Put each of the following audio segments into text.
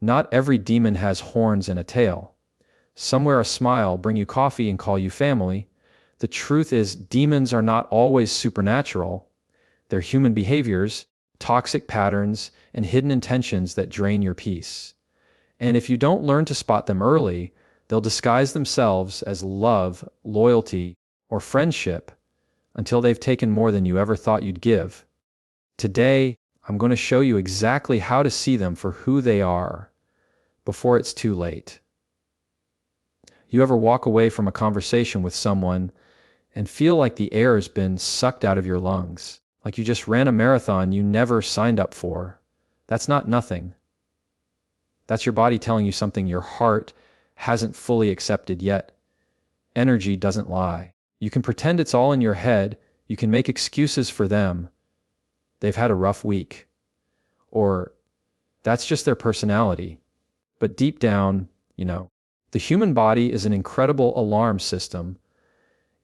Not every demon has horns and a tail. Some wear a smile, bring you coffee, and call you family. The truth is, demons are not always supernatural. They're human behaviors, toxic patterns, and hidden intentions that drain your peace. And if you don't learn to spot them early, they'll disguise themselves as love, loyalty, or friendship until they've taken more than you ever thought you'd give. Today, I'm going to show you exactly how to see them for who they are before it's too late. You ever walk away from a conversation with someone and feel like the air has been sucked out of your lungs, like you just ran a marathon you never signed up for? That's not nothing. That's your body telling you something your heart hasn't fully accepted yet. Energy doesn't lie. You can pretend it's all in your head. You can make excuses for them. They've had a rough week. Or that's just their personality. But deep down, the human body is an incredible alarm system.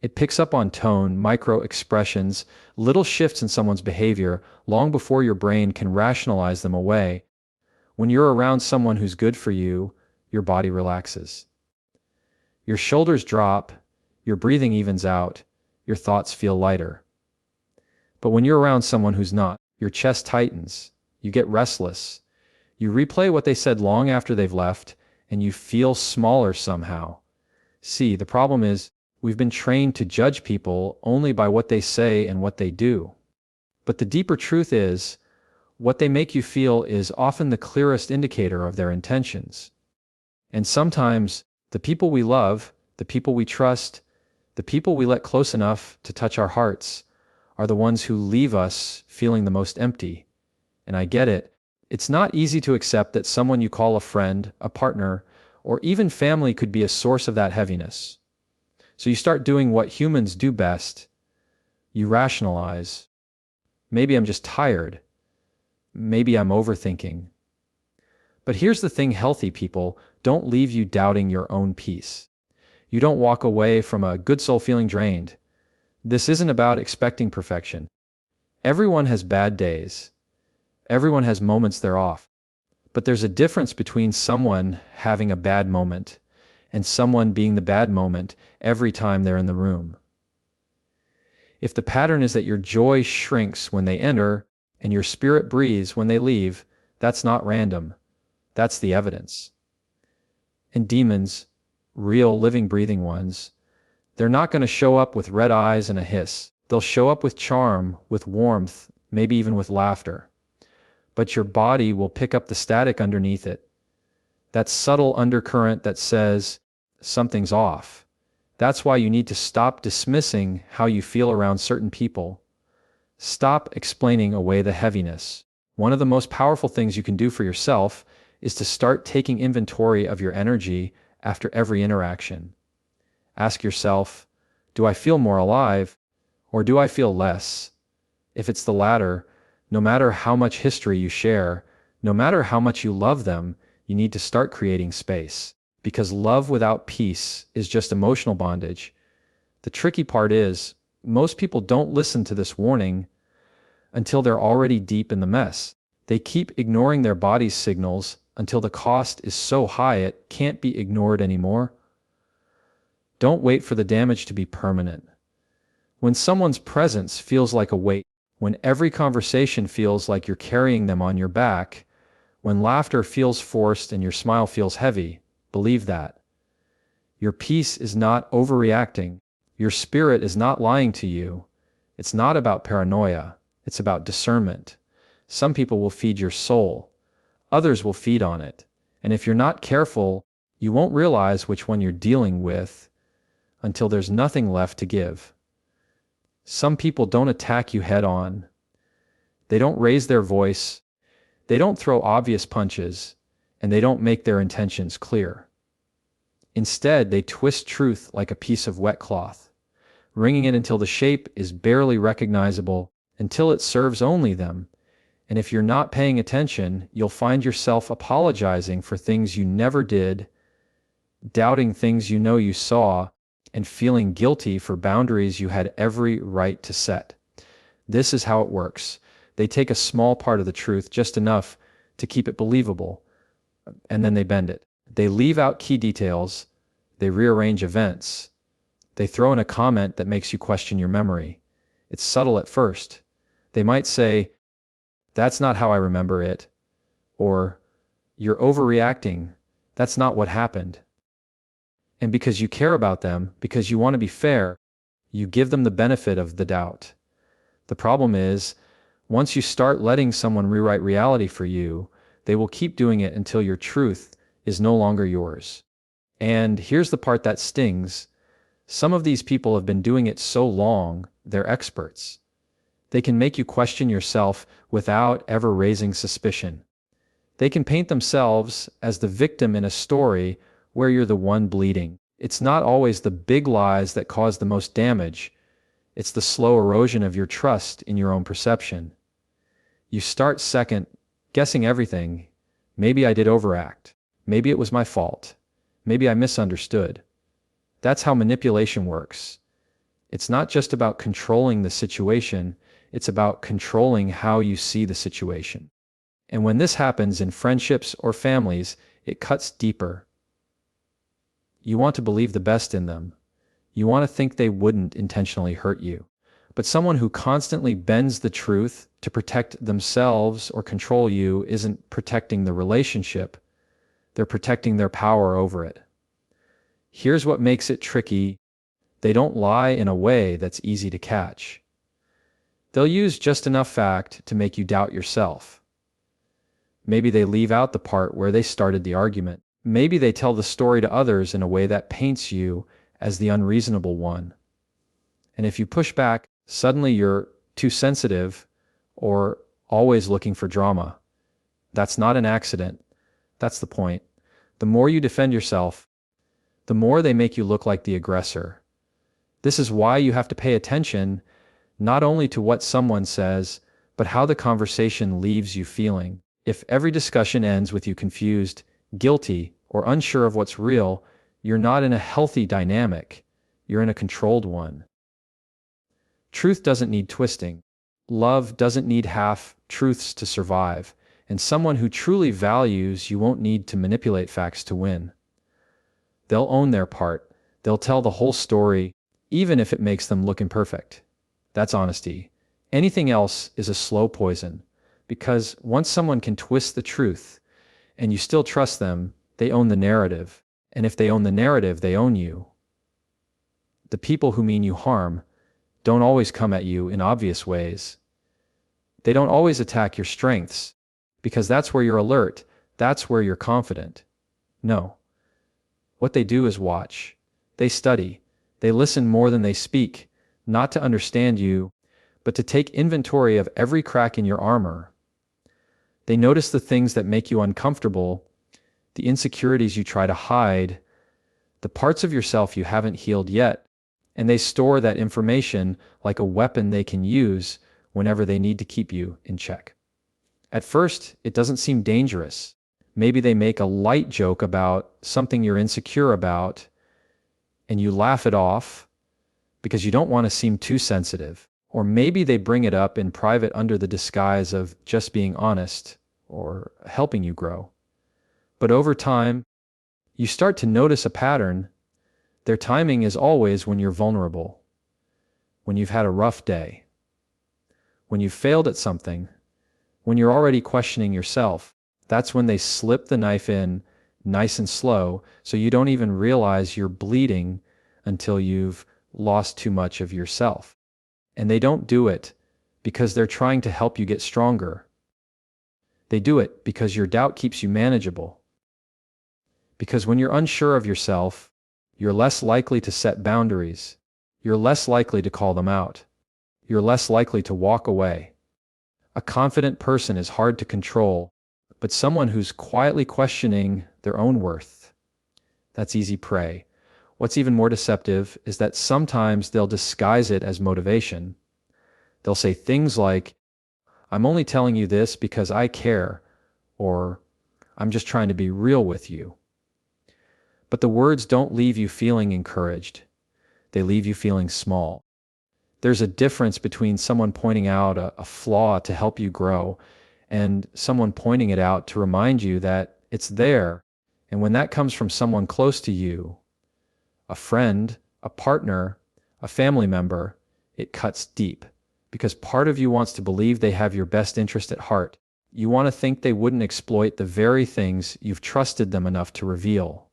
It picks up on tone, micro expressions, little shifts in someone's behavior long before your brain can rationalize them away. When you're around someone who's good for you, your body relaxes. Your shoulders drop, your breathing evens out, your thoughts feel lighter. But when you're around someone who's not, your chest tightens, you get restless, you replay what they said long after they've left, and you feel smaller somehow. See, the problem is, we've been trained to judge people only by what they say and what they do. But the deeper truth is, what they make you feel is often the clearest indicator of their intentions. And sometimes, the people we love, the people we trust, the people we let close enough to touch our hearts, are the ones who leave us feeling the most empty. And I get it. It's not easy to accept that someone you call a friend, a partner, or even family could be a source of that heaviness. So you start doing what humans do best. You rationalize. Maybe I'm just tired. Maybe I'm overthinking. But here's the thing: healthy people don't leave you doubting your own peace. You don't walk away from a good soul feeling drained. This isn't about expecting perfection. Everyone has bad days. Everyone has moments they're off. But there's a difference between someone having a bad moment and someone being the bad moment every time they're in the room. If the pattern is that your joy shrinks when they enter and your spirit breathes when they leave, that's not random. That's the evidence. And demons, real living breathing ones, they're not going to show up with red eyes and a hiss. They'll show up with charm, with warmth, maybe even with laughter. But your body will pick up the static underneath it. That subtle undercurrent that says something's off. That's why you need to stop dismissing how you feel around certain people. Stop explaining away the heaviness. One of the most powerful things you can do for yourself is to start taking inventory of your energy after every interaction. Ask yourself, do I feel more alive, or do I feel less? If it's the latter, no matter how much history you share, no matter how much you love them, you need to start creating space. Because love without peace is just emotional bondage. The tricky part is, most people don't listen to this warning until they're already deep in the mess. They keep ignoring their body's signals until the cost is so high it can't be ignored anymore. Don't wait for the damage to be permanent. When someone's presence feels like a weight, when every conversation feels like you're carrying them on your back, when laughter feels forced and your smile feels heavy, believe that. Your peace is not overreacting. Your spirit is not lying to you. It's not about paranoia. It's about discernment. Some people will feed your soul. Others will feed on it. And if you're not careful, you won't realize which one you're dealing with until there's nothing left to give. Some people don't attack you head on. They don't raise their voice. They don't throw obvious punches, and they don't make their intentions clear. Instead, they twist truth like a piece of wet cloth, wringing it until the shape is barely recognizable, until it serves only them. And if you're not paying attention, you'll find yourself apologizing for things you never did, doubting things you know you saw, and feeling guilty for boundaries you had every right to set. This is how it works. They take a small part of the truth, just enough to keep it believable, and then they bend it. They leave out key details, they rearrange events, they throw in a comment that makes you question your memory. It's subtle at first. They might say, "That's not how I remember it," or "You're overreacting. That's not what happened." And because you care about them, because you want to be fair, you give them the benefit of the doubt. The problem is, once you start letting someone rewrite reality for you, they will keep doing it until your truth is no longer yours. And here's the part that stings. Some of these people have been doing it so long, they're experts. They can make you question yourself without ever raising suspicion. They can paint themselves as the victim in a story where you're the one bleeding. It's not always the big lies that cause the most damage. It's the slow erosion of your trust in your own perception. You start second, guessing everything. Maybe I did overact. Maybe it was my fault. Maybe I misunderstood. That's how manipulation works. It's not just about controlling the situation, it's about controlling how you see the situation. And when this happens in friendships or families, it cuts deeper. You want to believe the best in them. You want to think they wouldn't intentionally hurt you. But someone who constantly bends the truth to protect themselves or control you isn't protecting the relationship. They're protecting their power over it. Here's what makes it tricky. They don't lie in a way that's easy to catch. They'll use just enough fact to make you doubt yourself. Maybe they leave out the part where they started the argument. Maybe they tell the story to others in a way that paints you as the unreasonable one. And if you push back, suddenly you're too sensitive or always looking for drama. That's not an accident. That's the point. The more you defend yourself, the more they make you look like the aggressor. This is why you have to pay attention not only to what someone says, but how the conversation leaves you feeling. If every discussion ends with you confused, guilty, or unsure of what's real, you're not in a healthy dynamic. You're in a controlled one. Truth doesn't need twisting. Love doesn't need half-truths to survive. And someone who truly values you won't need to manipulate facts to win. They'll own their part. They'll tell the whole story, even if it makes them look imperfect. That's honesty. Anything else is a slow poison. Because once someone can twist the truth, and you still trust them, they own the narrative. And if they own the narrative, they own you. The people who mean you harm don't always come at you in obvious ways. They don't always attack your strengths, because that's where you're alert, that's where you're confident. No. What they do is watch. They study. They listen more than they speak, not to understand you, but to take inventory of every crack in your armor. They notice the things that make you uncomfortable, the insecurities you try to hide, the parts of yourself you haven't healed yet, and they store that information like a weapon they can use whenever they need to keep you in check. At first, it doesn't seem dangerous. Maybe they make a light joke about something you're insecure about, and you laugh it off because you don't want to seem too sensitive. Or maybe they bring it up in private under the disguise of just being honest or helping you grow. But over time, you start to notice a pattern. Their timing is always when you're vulnerable, when you've had a rough day, when you've failed at something, when you're already questioning yourself. That's when they slip the knife in nice and slow, so you don't even realize you're bleeding until you've lost too much of yourself. And they don't do it because they're trying to help you get stronger. They do it because your doubt keeps you manageable. Because when you're unsure of yourself, you're less likely to set boundaries. You're less likely to call them out. You're less likely to walk away. A confident person is hard to control, but someone who's quietly questioning their own worth, that's easy prey. What's even more deceptive is that sometimes they'll disguise it as motivation. They'll say things like, "I'm only telling you this because I care," or "I'm just trying to be real with you." But the words don't leave you feeling encouraged. They leave you feeling small. There's a difference between someone pointing out a flaw to help you grow and someone pointing it out to remind you that It's there. And when that comes from someone close to you, a friend, a partner, a family member, it cuts deep. Because part of you wants to believe they have your best interest at heart. You want to think they wouldn't exploit the very things you've trusted them enough to reveal.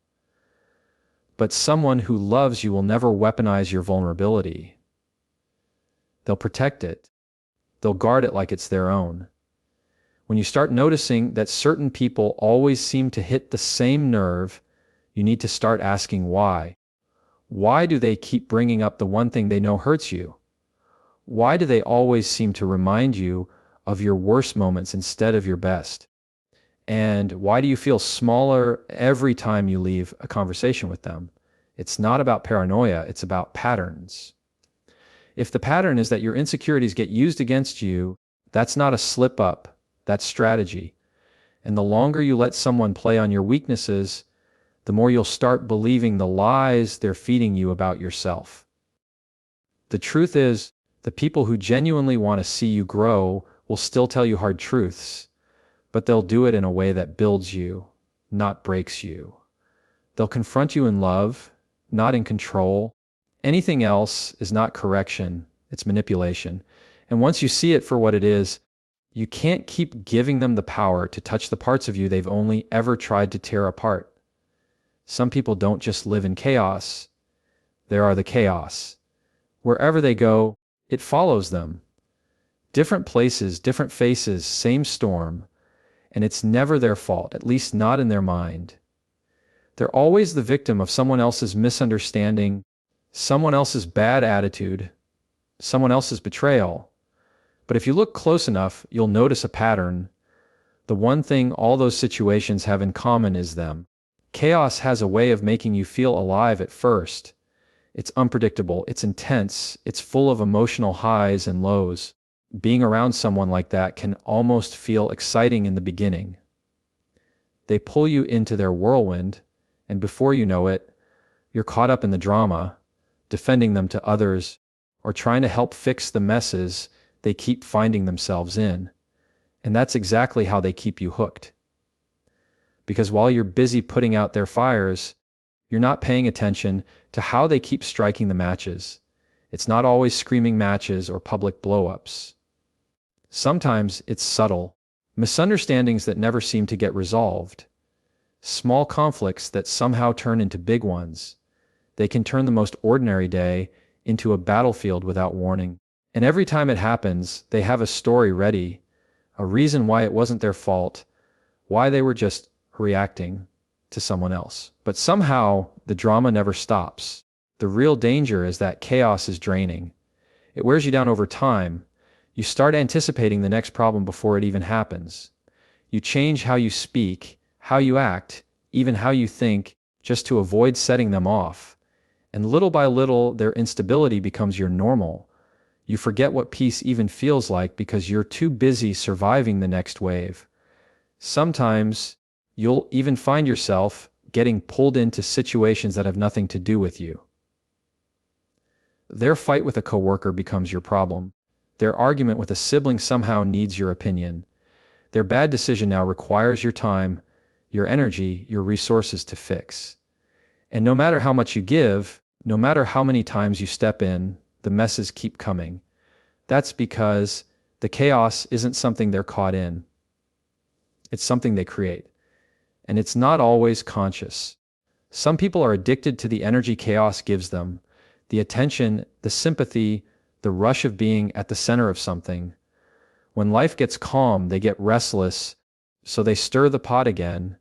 But someone who loves you will never weaponize your vulnerability. They'll protect it. They'll guard it like it's their own. When you start noticing that certain people always seem to hit the same nerve, you need to start asking why. Why do they keep bringing up the one thing they know hurts you? Why do they always seem to remind you of your worst moments instead of your best? And why do you feel smaller every time you leave a conversation with them? It's not about paranoia, it's about patterns. If the pattern is that your insecurities get used against you, that's not a slip up, that's strategy. And the longer you let someone play on your weaknesses, the more you'll start believing the lies they're feeding you about yourself. The truth is, the people who genuinely want to see you grow will still tell you hard truths, but they'll do it in a way that builds you, not breaks you. They'll confront you in love, not in control. Anything else is not correction, it's manipulation. And once you see it for what it is, you can't keep giving them the power to touch the parts of you they've only ever tried to tear apart. Some people don't just live in chaos, they are the chaos. Wherever they go, it follows them. Different places, different faces, same storm, and it's never their fault, at least not in their mind. They're always the victim of someone else's misunderstanding, someone else's bad attitude, someone else's betrayal. But if you look close enough, you'll notice a pattern. The one thing all those situations have in common is them. Chaos has a way of making you feel alive at first. It's unpredictable, it's intense, it's full of emotional highs and lows. Being around someone like that can almost feel exciting in the beginning. They pull you into their whirlwind, and before you know it, you're caught up in the drama, defending them to others, or trying to help fix the messes they keep finding themselves in. And that's exactly how they keep you hooked. Because while you're busy putting out their fires, you're not paying attention to how they keep striking the matches. It's not always screaming matches or public blow-ups. Sometimes it's subtle, misunderstandings that never seem to get resolved, small conflicts that somehow turn into big ones. They can turn the most ordinary day into a battlefield without warning. And every time it happens, they have a story ready, a reason why it wasn't their fault, why they were just reacting to someone else. But somehow, the drama never stops. The real danger is that chaos is draining. It wears you down over time. You start anticipating the next problem before it even happens. You change how you speak, how you act, even how you think, just to avoid setting them off. And little by little, their instability becomes your normal. You forget what peace even feels like because you're too busy surviving the next wave. Sometimes, you'll even find yourself getting pulled into situations that have nothing to do with you. Their fight with a coworker becomes your problem. Their argument with a sibling somehow needs your opinion. Their bad decision now requires your time, your energy, your resources to fix. And no matter how much you give, no matter how many times you step in, the messes keep coming. That's because the chaos isn't something they're caught in. It's something they create. And it's not always conscious. Some people are addicted to the energy chaos gives them, the attention, the sympathy, the rush of being at the center of something. When life gets calm, they get restless, so they stir the pot again.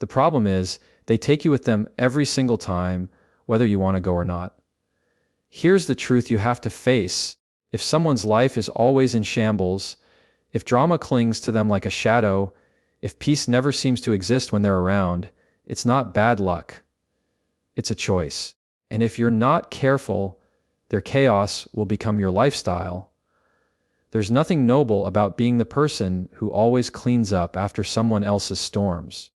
The problem is, they take you with them every single time, whether you want to go or not. Here's the truth you have to face. If someone's life is always in shambles, if drama clings to them like a shadow, if peace never seems to exist when they're around, it's not bad luck. It's a choice. And if you're not careful, their chaos will become your lifestyle. There's nothing noble about being the person who always cleans up after someone else's storms.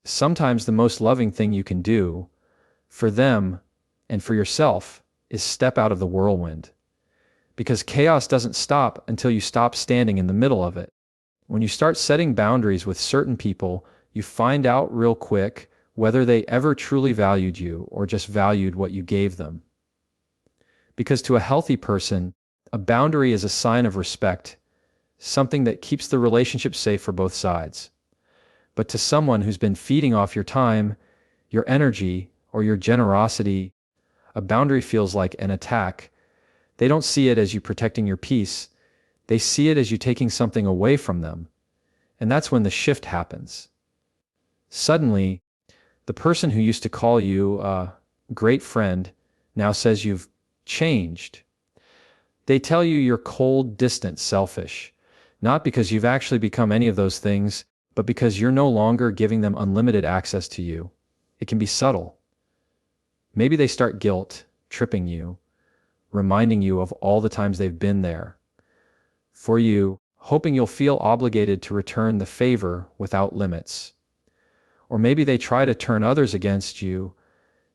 Sometimes the most loving thing you can do, for them and for yourself, is step out of the whirlwind. Because chaos doesn't stop until you stop standing in the middle of it. When you start setting boundaries with certain people, you find out real quick whether they ever truly valued you or just valued what you gave them. Because to a healthy person, a boundary is a sign of respect, something that keeps the relationship safe for both sides. But to someone who's been feeding off your time, your energy, or your generosity, a boundary feels like an attack. They don't see it as you protecting your peace. They see it as you taking something away from them. And that's when the shift happens. Suddenly, the person who used to call you a great friend now says you've changed. They tell you you're cold, distant, selfish, not because you've actually become any of those things, but because you're no longer giving them unlimited access to you. It can be subtle. Maybe they start guilt tripping you, reminding you of all the times they've been there for you, hoping you'll feel obligated to return the favor without limits. Or maybe they try to turn others against you,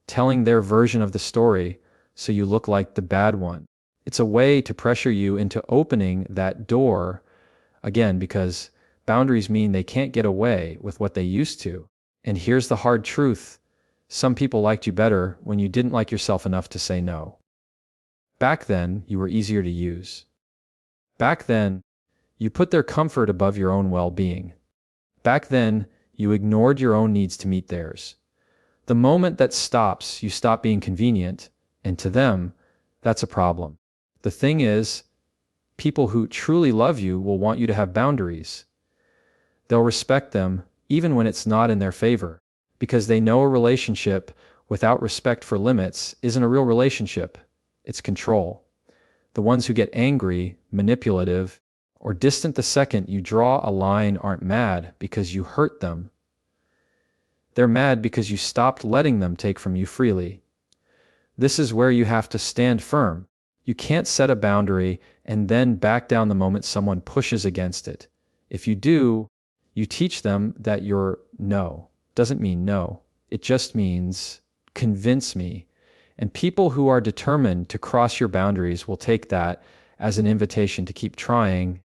telling their version of the story so you look like the bad one. It's a way to pressure you into opening that door, again, because boundaries mean they can't get away with what they used to. And here's the hard truth. Some people liked you better when you didn't like yourself enough to say no. Back then, you were easier to use. Back then, you put their comfort above your own well-being. Back then, you ignored your own needs to meet theirs. The moment that stops, you stop being convenient, and to them, that's a problem. The thing is, people who truly love you will want you to have boundaries. They'll respect them, even when it's not in their favor, because they know a relationship without respect for limits isn't a real relationship. It's control. The ones who get angry, manipulative, or distant the second you draw a line aren't mad because you hurt them. They're mad because you stopped letting them take from you freely. This is where you have to stand firm. You can't set a boundary and then back down the moment someone pushes against it. If you do, you teach them that your no doesn't mean no. It just means convince me. And people who are determined to cross your boundaries will take that as an invitation to keep trying.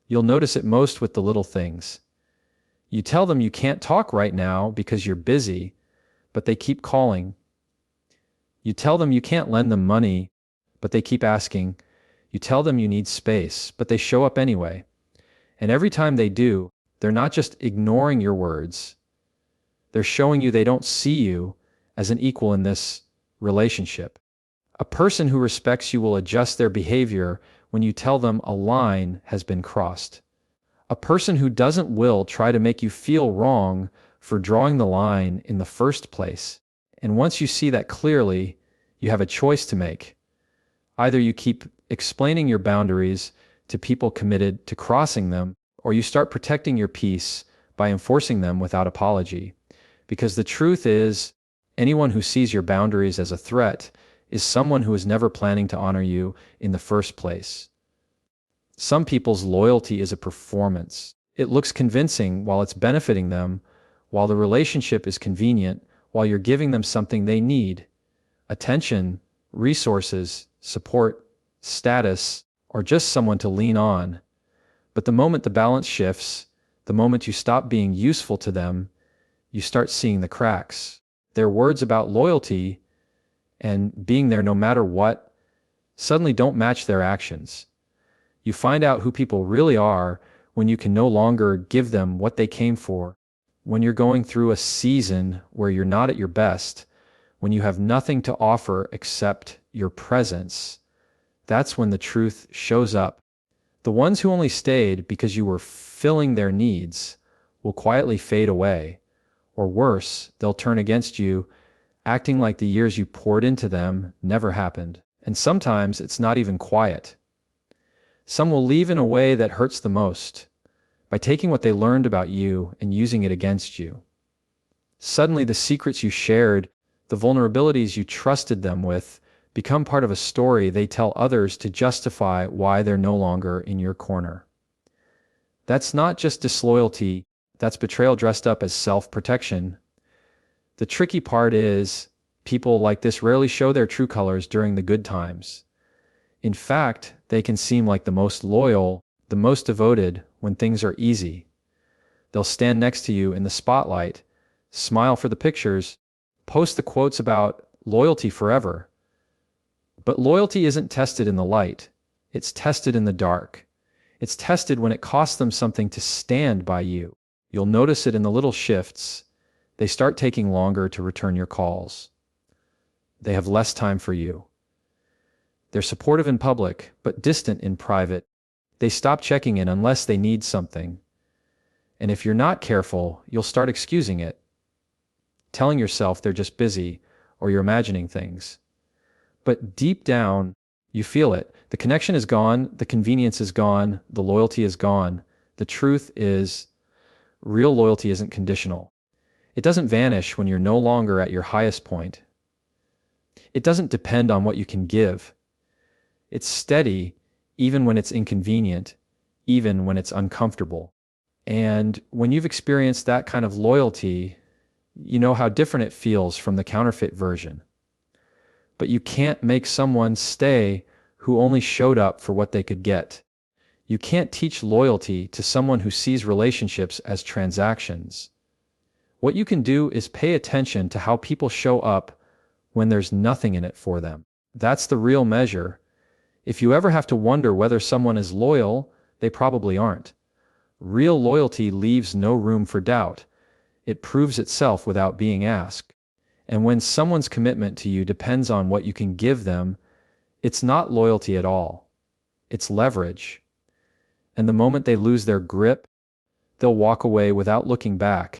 You'll notice it most with the little things. You tell them you can't talk right now because you're busy, but they keep calling. You tell them you can't lend them money, but they keep asking. You tell them you need space, but they show up anyway. And every time they do, they're not just ignoring your words. They're showing you they don't see you as an equal in this relationship. A person who respects you will adjust their behavior when you tell them a line has been crossed. A person who doesn't will try to make you feel wrong for drawing the line in the first place. And once you see that clearly, you have a choice to make. Either you keep explaining your boundaries to people committed to crossing them, or you start protecting your peace by enforcing them without apology. Because the truth is, anyone who sees your boundaries as a threat is someone who is never planning to honor you in the first place. Some people's loyalty is a performance. It looks convincing while it's benefiting them, while the relationship is convenient, while you're giving them something they need: attention, resources, support, status, or just someone to lean on. But the moment the balance shifts, the moment you stop being useful to them, you start seeing the cracks. Their words about loyalty and being there no matter what suddenly don't match their actions. You find out who people really are when you can no longer give them what they came for, when you're going through a season where you're not at your best, when you have nothing to offer except your presence. That's when the truth shows up. The ones who only stayed because you were filling their needs will quietly fade away, or worse, they'll turn against you, acting like the years you poured into them never happened. And sometimes it's not even quiet. Some will leave in a way that hurts the most, by taking what they learned about you and using it against you. Suddenly the secrets you shared, the vulnerabilities you trusted them with, become part of a story they tell others to justify why they're no longer in your corner. That's not just disloyalty, that's betrayal dressed up as self-protection. The tricky part is, people like this rarely show their true colors during the good times. In fact, they can seem like the most loyal, the most devoted when things are easy. They'll stand next to you in the spotlight, smile for the pictures, post the quotes about loyalty forever. But loyalty isn't tested in the light. It's tested in the dark. It's tested when it costs them something to stand by you. You'll notice it in the little shifts. They start taking longer to return your calls. They have less time for you. They're supportive in public, but distant in private. They stop checking in unless they need something. And if you're not careful, you'll start excusing it, telling yourself they're just busy or you're imagining things. But deep down, you feel it. The connection is gone, the convenience is gone, the loyalty is gone. The truth is, real loyalty isn't conditional. It doesn't vanish when you're no longer at your highest point. It doesn't depend on what you can give. It's steady, even when it's inconvenient, even when it's uncomfortable. And when you've experienced that kind of loyalty, you know how different it feels from the counterfeit version. But you can't make someone stay who only showed up for what they could get. You can't teach loyalty to someone who sees relationships as transactions. What you can do is pay attention to how people show up when there's nothing in it for them. That's the real measure. If you ever have to wonder whether someone is loyal, they probably aren't. Real loyalty leaves no room for doubt. It proves itself without being asked. And when someone's commitment to you depends on what you can give them, it's not loyalty at all. It's leverage. And the moment they lose their grip, they'll walk away without looking back.